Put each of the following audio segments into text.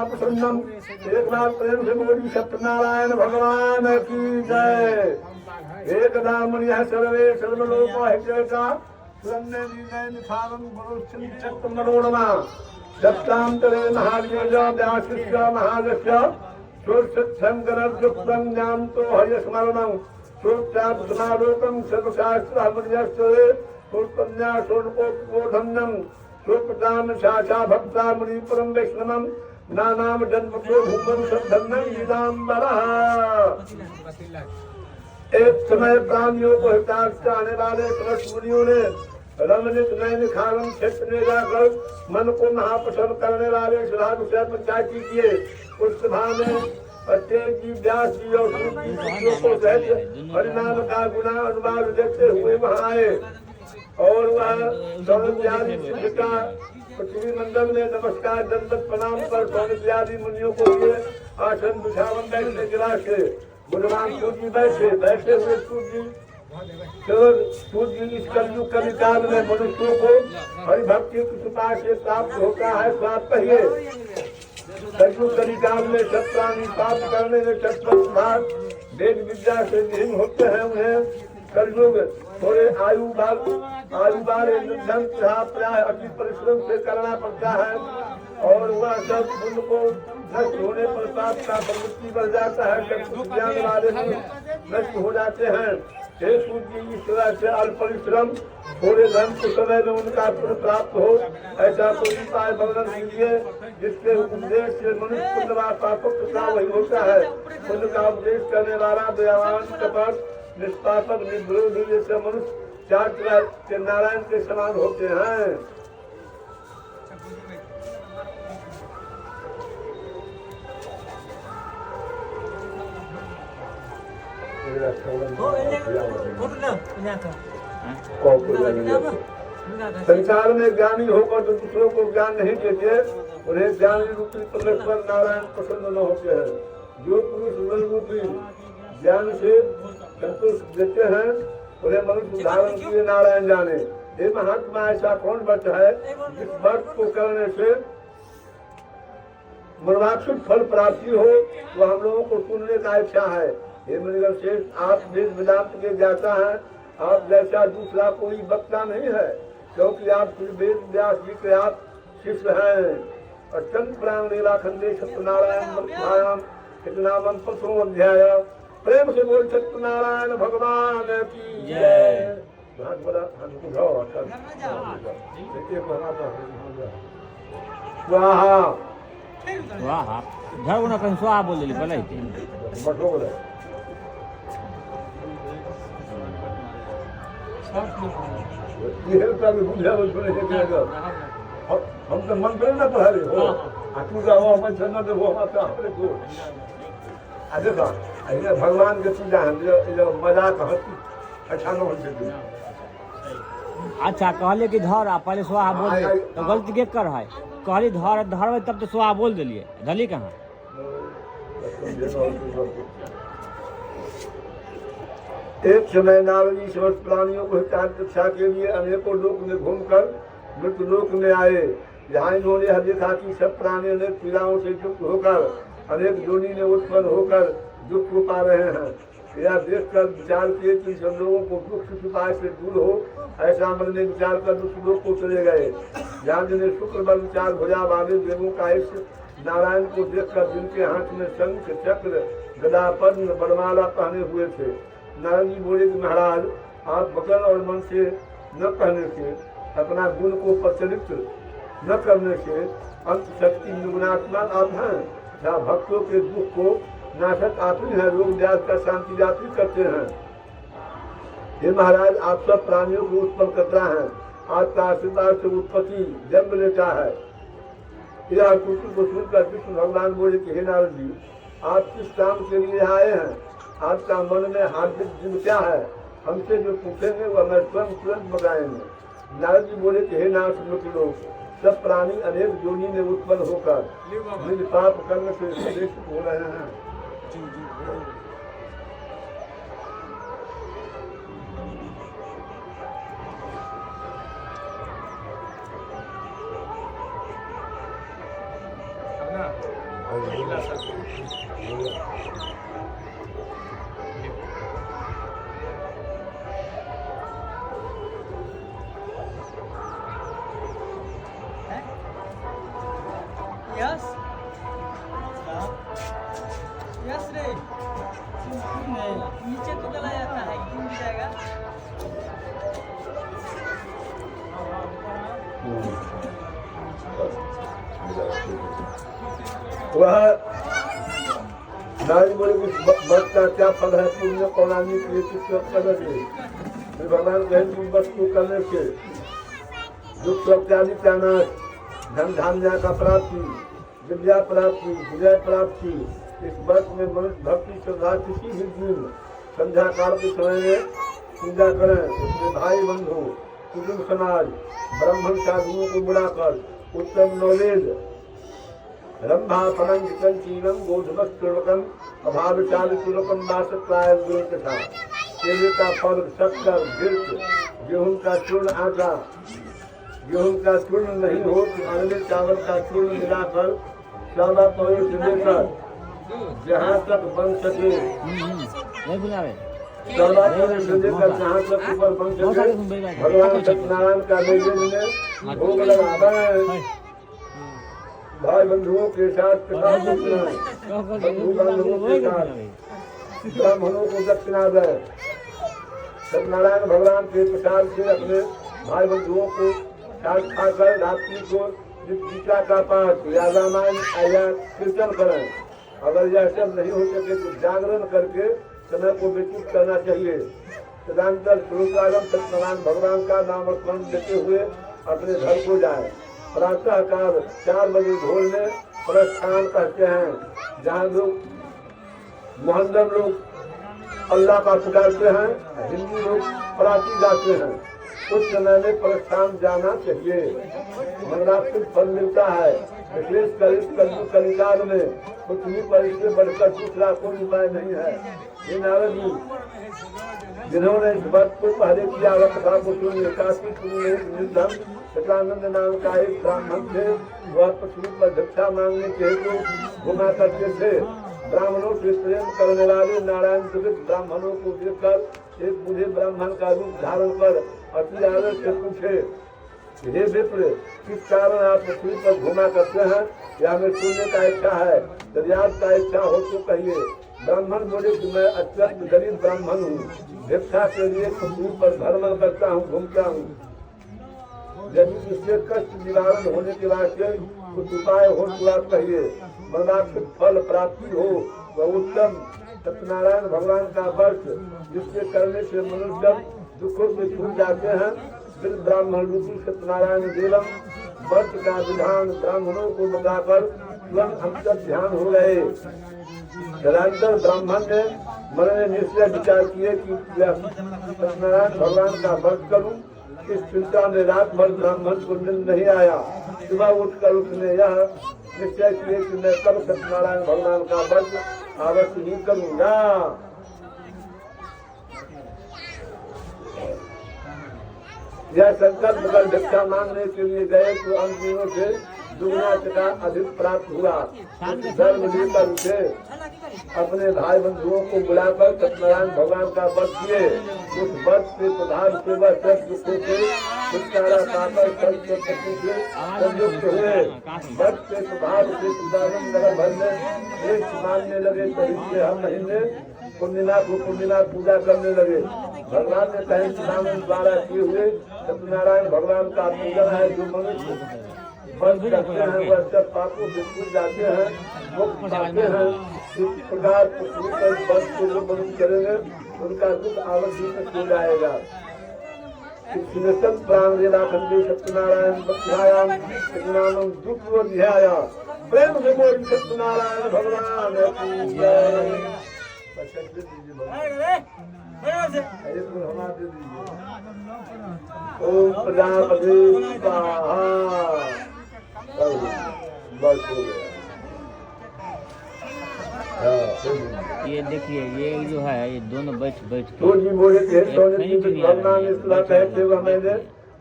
प्रसन्नम। एक बार प्रेम से बोली सत्यनारायण भगवान की जय। एक नाम यह सर्वे सर्वलोक हितैषा मनोरमा। सप्तांतरे महावीर व्यासस्य महादस्य शोषंकरयुक्तं ज्ञान तो हयस्मरणं शोचात्मालोकं सर्वशास्त्रामृतस्य शोकन्या शोकोधन्यं शोकदान शाखा भक्ता मुनि परम वैष्णवं नानाम जन्मको भूमन सद्धन्नं गीतांबरः। एक समय प्राणियों को हितार्थ आने वाले समस्त मुनियों ने रमणित नयन खानम क्षेत्र में जाकर मन को महाप्रसन्न करने वाले साधु से पंचायती किए। उस सभा में प्रत्येक जी व्यास जी और को सहित हरिनाम का गुना अनुवाद देखते हुए वहाँ आए और वह सौनकादि का पृथ्वी मंडल में नमस्कार दंडवत प्रणाम कर सौनकादि मुनियों को दिए। आसन बिछावन बैठने गिरा से भगवान सूर्य बैठे हुए सूर्य इस कलयुग कलिकाल में मनुष्यों को हरिभक्ति की कृपा से प्राप्त होता है। स्वाद कहिए कलयुग कलिकाल में सब प्राणी पाप करने में तत्पर वेद विद्या से विहीन होते हैं। उन्हें कलयुग थोड़े आयु वाले प्राय अति परिश्रम से करना पड़ता है और वह सब उनको नष्ट होने पर पाप का प्रवृत्ति बढ़ जाता है। ज्ञान वाले नष्ट हो जाते हैं। हे सूर्य इस तरह से अल्प परिश्रम थोड़े धन के समय में उनका पुण्य प्राप्त हो ऐसा कोई उपाय वर्णन कीजिए जिसके उपदेश से मनुष्य पुण्यवान पापों का वही होता है। पुण्य का उपदेश करने वाला दयावान कपट निष्पापक निर्विरोधी जैसे मनुष्य चार के नारायण के समान होते हैं। संसार में ज्ञानी होकर जो दूसरों को ज्ञान नहीं देते उन्हें ज्ञानी रूपी परमेश्वर नारायण प्रसन्न न होते हैं। जो पुरुष मन रूपी ज्ञान से संतुष्ट देते हैं उन्हें मनुष्य धारण किए नारायण जाने। ये महात्मा ऐसा कौन व्रत है जिस व्रत को करने से मनवांछित फल प्राप्ति हो वो हम लोगों को सुनने का इच्छा है। ये मुनिवर शेष आप वेद वेदांत के ज्ञाता हैं। आप जैसा दूसरा कोई वक्ता नहीं है क्योंकि आप वेद व्यास जी के आप शिष्य हैं। और चंद प्राण लीला खंडे सत्यनारायण इतना प्रथम अध्याय। प्रेम से बोल सत्यनारायण भगवान की जय। स्वाहा स्वाहा घर उन्हें कहीं स्वाहा बोल दिली पहले हम तो मन करे ना पढ़ा रहे हो तू जाओ अपन चलना तो वो हमारा को देखो ऐसे भगवान के पूजा है जो मजाक हंसी अच्छा न हो सकती। अच्छा कहले कि धर आ पहले स्वाहा बोल दे तो गलती के कर है कहली धर धरवे तब तो स्वाहा बोल दिलिए धली कहाँ। एक समय नारद जी समस्त प्राणियों को हितार्थ शिक्षा के लिए अनेकों लोक में घूमकर मृत्यु लोक में आए। जहाँ इन्होंने यह देखा कि सब प्राणी अनेक पीड़ाओं से युक्त होकर अनेक योनि में उत्पन्न होकर दुख को पा रहे हैं। यह देखकर विचार किए कि सब लोगों को दुख की उपाय से दूर हो ऐसा मन में विचार कर दुख लोक को चले गए। जहाँ जिन्हें शुक्र बल विचार भुजा वाले देवों का इस नारायण को देखकर जिनके हाथ में शंख चक्र गदा पद्म बरमाला पहने हुए थे। नारायण जी बोले कि महाराज आप वचन और मन से न कहने से अपना गुण को प्रचलित न करने से अंत शक्ति युगनात्मा आप हैं। जहाँ भक्तों के दुख को नाशक आप ही है रोग व्याध का शांति जाति करते हैं। हे महाराज आप सब प्राणियों को उत्पन्न करता है। आपका आशीर्वाद से उत्पत्ति जन्म लेता है। यह कुछ को सुनकर कृष्ण भगवान बोले कि हे नारद जी आप किस काम के लिए आए हैं। आपका मन में हार्दिक जिन क्या है हमसे जो पूछेंगे वह मैं स्वयं तुरंत बताएंगे। नारद जी बोले कि हे नारद लोग सब प्राणी अनेक योनि में उत्पन्न होकर निज पाप कर्म से श्रेष्ठ हो रहे हैं। यस यस रे नीचे तो चला जाता है गिर जाएगा वह नारी बोले कुछ बस का क्या फल है पुण्य पौराणी के लिए कुछ करने के भगवान कहे तुम बस को करने से दुख इत्यादि का नाश धन धान्य का प्राप्ति विद्या प्राप्ति विजय प्राप्ति इस वर्ष में मनुष्य भक्ति श्रद्धा किसी भी दिन संध्या काल के समय में पूजा करें उसमें भाई बंधु कुटुंब समाज ब्राह्मण साधुओं को बुलाकर उत्तम नॉलेज रंभा पनंग कंचीनम गोधमस्त्रकम अभाव चालुकम वासप्राय गुरुकथा केले का फल शक्कर गिर्च गेहूं का चूर्ण आटा गेहूं का चूर्ण नहीं हो तो अगले चावल का चूर्ण मिलाकर 14 पौधे से लेकर जहाँ तक बन सके नहीं बुलावे 14 पौधे से लेकर जहाँ तक ऊपर बन सके भगवान सत्यनारायण का नैवेद्य में भोग लगावे भाई बंधुओं के साथ प्रसाद बंधु बांधवों के साथ ब्राह्मणों को दक्षिणा दे सत्यनारायण भगवान के प्रसाद से अपने भाई बंधुओं को साथ खाकर रात्रि को गीता का पाठ या रामायण या कीर्तन करें। अगर यह सब नहीं हो सके तो जागरण करके समय को व्यतीत करना चाहिए। तदनंतर पुरुषागम सत्यनारायण भगवान का नाम स्मरण लेते हुए अपने घर को जाए। प्रातः काल 4 बजे भोर में प्रस्थान कहते हैं जहाँ लोग मोहम्मद लोग अल्लाह का पुकारते हैं, हिंदू लोग प्रार्थी गाते हैं। उस समय में प्रस्थान जाना चाहिए, मनोरात्मक फल मिलता है। विशेषकर इस कलिकाल में पृथ्वी पर इससे बढ़कर दूसरा कोई उपाय नहीं है। ये नारद जी जिन्होंने इस बात को पहले किया कथा को सुनिए। काशी निर्धन सतानंद नाम का एक ब्राह्मण थे। वह पृथ्वी पर भिक्षा मांगने के हेतु घुमा करते थे। ब्राह्मणों से प्रेम करने वाले नारायण दुर्ग ब्राह्मणों को देखकर एक बूढ़े ब्राह्मण का रूप धारण कर अति आदर से पूछे, हे विप्र, किस कारण आप पृथ्वी पर घुमा करते हैं? या हमें सुनने का इच्छा है, दरियाद का इच्छा हो तो कहिए। ब्राह्मण बोले कि मैं अत्यंत गरीब ब्राह्मण हूँ, भिक्षा के लिए पृथ्वी पर भ्रमण करता हूँ, घूमता हूँ। यदि इससे कष्ट निवारण होने के वास्ते कुछ उपाय हो तो आप कहिए। मनोरात्मक फल प्राप्ति हो वह उत्तम सत्यनारायण भगवान का व्रत जिसके करने से मनुष्य दुखों से छूट जाते हैं। फिर ब्राह्मण रूपी सत्यनारायण देवम व्रत का विधान ब्राह्मणों को बताकर तुरंत अंतर ध्यान हो गए। तदनंतर ब्राह्मण ने मन में निश्चय विचार किए कि सत्यनारायण भगवान का व्रत करूं। इस चिंता में रात भर ब्राह्मण को नींद नहीं आया। सुबह उठकर उसने यह निश्चय किए कि मैं कल सत्यनारायण भगवान का व्रत अवश्य ही करूंगा। यह संकल्प कर भिक्षा मांगने के लिए गए तो अंतिमों से दुगना टका अधिक प्राप्त हुआ। धर्म लेकर उठे, अपने भाई बंधुओं को बुलाकर सत्यनारायण भगवान का व्रत किए। उस व्रत के प्रधान से वह सब दुखों से छुटकारा पाकर संयुक्त हुए। व्रत के प्रभाव से नगर भर में श्रेष्ठ मानने लगे। तभी हम महीने पुण्यनाथ को पुण्यनाथ पूजा करने लगे। भगवान ने कहे द्वारा किए हुए सत्यनारायण भगवान का पूजन है। जो मनुष्य बंद करते हैं वह सब पापों से छूट जाते हैं, मुक्त पाते हैं। इस प्रकार पृथ्वी पर बंद को जो मनुष्य करेंगे उनका दुख आवश्यक हो जाएगा। सत्यनारायण सत्यनारायण दुख ध्याया प्रेम से बोल सत्यनारायण भगवान ओम प्रजापति बस हो गया। ये देखिए ये जो है ये दोनों बैठ बैठ के तो जी बोले थे सोने की भावना में सुना कहते हुए मैंने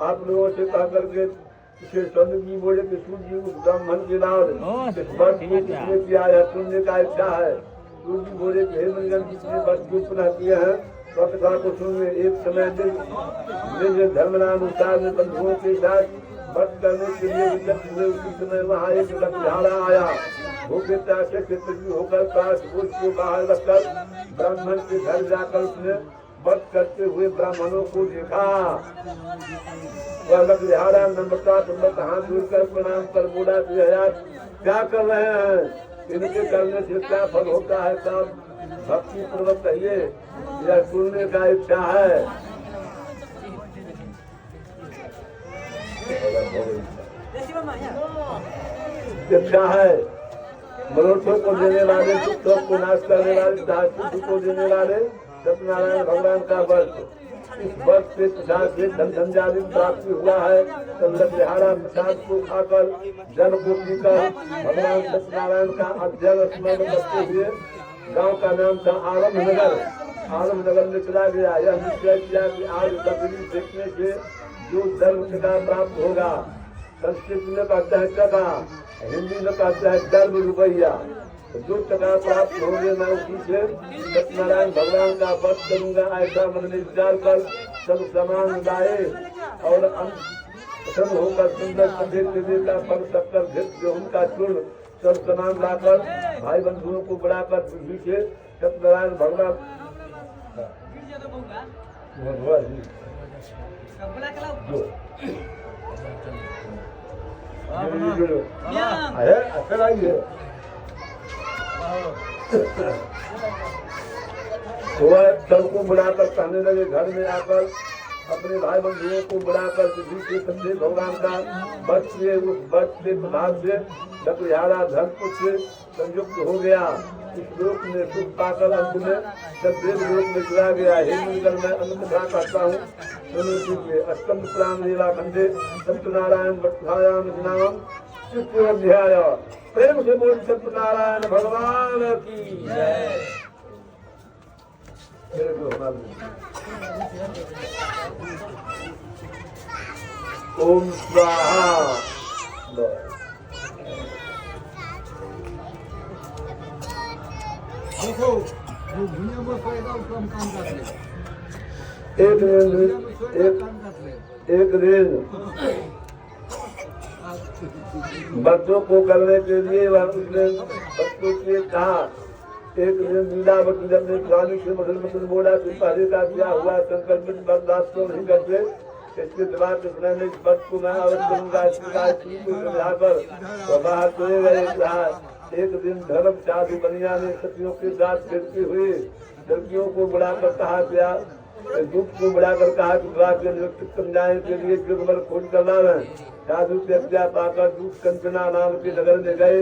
आप लोगों से कहा करके इसे चंद्र जी बोले कि सूर्य जी उस ब्राह्मण के बाद इस वर्ष को किसने किया है सुनने का इच्छा है। सूर्य जी बोले कि हे मुनिगण जिसने वर्ष को पुनः किए हैं तो कथा को सुनिए। एक समय निज धर्मानुसार में बंधुओं के साथ व्रत करने के लिए विचलित हुए। उसी समय वहाँ एक लकड़हारा आया। भूखे प्यासे कृतज्ञ होकर काश बोझ को बाहर रखकर ब्राह्मण के घर जाकर उसने व्रत करते हुए ब्राह्मणों को देखा। वह लकड़हारा नम्रता पूर्वक हाथ जोड़कर प्रणाम कर बोला कि क्या कर रहे हैं, इनके करने से क्या फल होता है, सब भक्ति पूर्वक कहिए, यह सुनने का इच्छा है। इच्छा है मनुष्यों को देने वाले, दुखों को नाश करने वाले, सुख को देने वाले सत्यनारायण भगवान का व्रत। इस व्रत से प्रसाद से धन प्राप्ति हुआ है। लकड़हारा प्रसाद को खाकर जल को पीकर भगवान सत्यनारायण का अध्ययन स्मरण करते हुए गांव का नाम था आरम्भनगर। आरम्भनगर में चला गया। यह निश्चय किया कि आज बकरी देखने से जो धर्म का प्राप्त होगा। संस्कृत में कहता है टका, हिंदी में कहता है धर्म रुपया। जो टका प्राप्त होंगे मैं उसी से सत्यनारायण भगवान का व्रत करूंगा, ऐसा मन में विचार कर सब सामान लाए और प्रसन्न होकर सुंदर सफेद का फल शक्कर गेहूं का चूर्ण सब सामान लाकर भाई बंधुओं को बढ़ाकर बुद्धि से सत्यनारायण भगवान वह सबको बुलाकर कहने लगे, घर में आकर अपने भाई बंधुओं को बुलाकर सत्य भगवान का व्रत किए। उस व्रत के प्रभाव से लकड़हारा धर्मपुर से संयुक्त हो गया। इस लोक में सुख पाकर अंत में सत्यदेव लोक में चला गया। हे मुनिगण, मैं अनुकथा करता हूँ, सुनो कीजिए। अष्टम पुराण लीला खंडे सत्यनारायण व्रतायाम नाम तृतीय अध्याय। प्रेम से बोल सत्यनारायण भगवान की जय। ओम स्वाहा। देखो जो दुनिया में फायदा उसको हम काम करते हैं। एक रेल बच्चों को करने के लिए उसने बच्चों से कहा। एक दिन लीलावती जब ने स्वामी से मधुर बोला कि पहले का क्या हुआ संकल्पित बर्दाश्त तो नहीं करते, इसके दिमाग में इस वक्त को मैं अवश्य करूंगा। समझाकर तो बाहर चले गए। एक दिन धर्म साधु बनिया ने सतियों के साथ फिरती हुई लड़कियों को बुलाकर कहा क्या दुख को बुलाकर कहा कि बात समझाने के लिए जुगमल खोज कर रहे। साधु से हत्या पाकर दूध कंचना नाम के नगर में गए।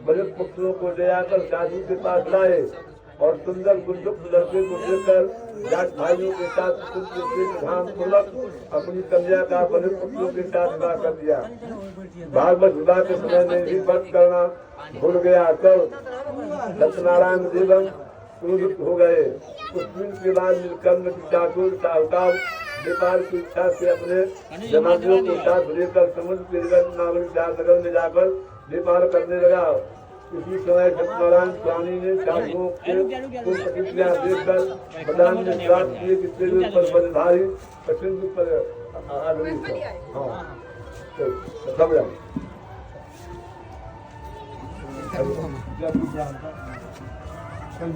बड़े पुत्रों को ले आकर साधु के पास लाए और सुंदर गुंजुक लड़के को लेकर जाट भाइयों के साथ धाम पूर्वक अपनी कन्या का बड़े पुत्रों के साथ विवाह कर दिया। भागवत विवाह के समय में भी व्रत करना भूल गया। तब सत्यनारायण देवन क्रोधित हो गए। कुछ दिन के बाद नीलकंठ चातुर साहूकार व्यापार की इच्छा से अपने जमातियों को साथ लेकर समुद्र के नगर में जाकर व्यापार करने लगा। इसी समय सत्यनारायण स्वामी ने साधुओं को प्रतिक्रिया देकर प्रधान में प्राप्त किए कि तेरे ऊपर बलधारी कठिन पर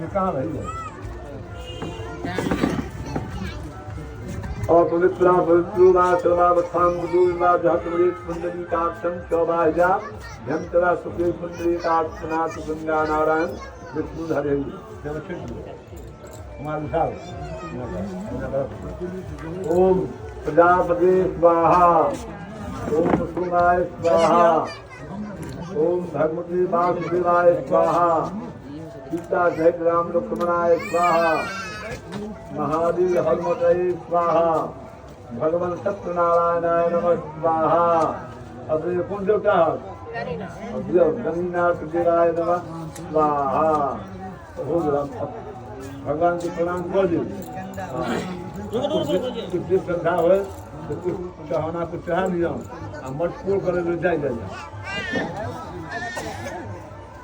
कहाँ रही है और पवित्रा शोभाया झंतरा सुखे पुंडरीकाक्षनाथ गंगा नारायण विष्णु हरे। ओम प्रजापति स्वाहा, ओम सुनाय स्वाहा, ओम भगवती वासुदेवाय स्वाहा, सीता जय राम लक्ष्मणाय स्वाहा, महादेव हनुमते स्वाहा, भगवान सत्यनारायणाय नमः स्वाहा। अपने कौन देवता गणिनाथ देवाय नमः स्वाहा। भगवान को प्रणाम कर दी। श्रद्धा हो तो कुछ चढ़ाना कुछ चढ़ा लिया आ मटकोर करे ले जाए जाए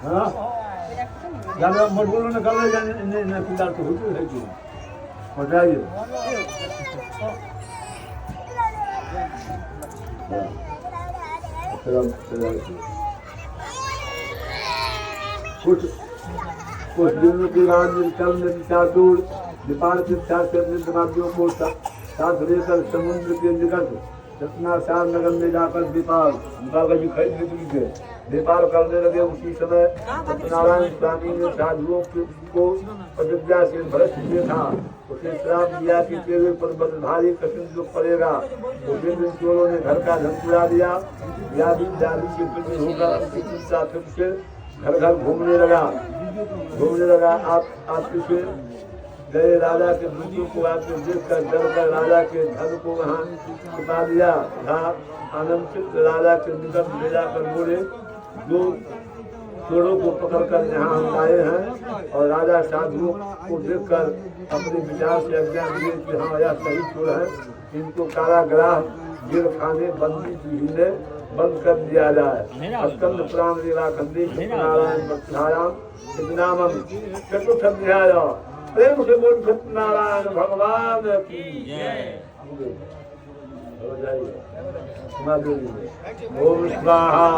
हाँ ज्यादा मटकोर ने कर ले जाने ने पिता तो होते है कि बताइए कुछ दिनों के बाद चल में दूर नेपाल के साथ अपने दिमागियों को साथ लेकर समुद्र के निकट सतना सार नगर में जाकर नेपाल का भी खरीद थे नेपाल करने लगे। उसी समय सत्यनारायण स्वामी ने साधुओं को प्रतिज्ञा से भ्रष्ट किया था। उसे श्राप दिया कि तेरे पर भारी कठिन दुख पड़ेगा। उसे दिन चोरों ने घर का धन चुरा दिया। यादी दादी के प्रति होकर चिंता से घर घर घूमने लगा। आप पीछे गए राजा के दूतों को आके देखकर डरकर राजा के धन को वहाँ छुपा दिया था। आनंदित राजा के निकट ले जाकर बोले दो चोरों को पकड़कर यहाँ हम आए हैं। और राजा साधुओं को देखकर अपने विचार से अज्ञान दिए कि हाँ यह सही चोर है, इनको कारागृह जेल खाने बंदी में बंद कर दिया जाए। अस्कंद प्राण लीला खंडी सत्यनारायण भक्तधाराम नामम चतुर्थ अध्याय। प्रेम से बोल सत्यनारायण भगवान की जय। हो जाइए ओम स्वाहा।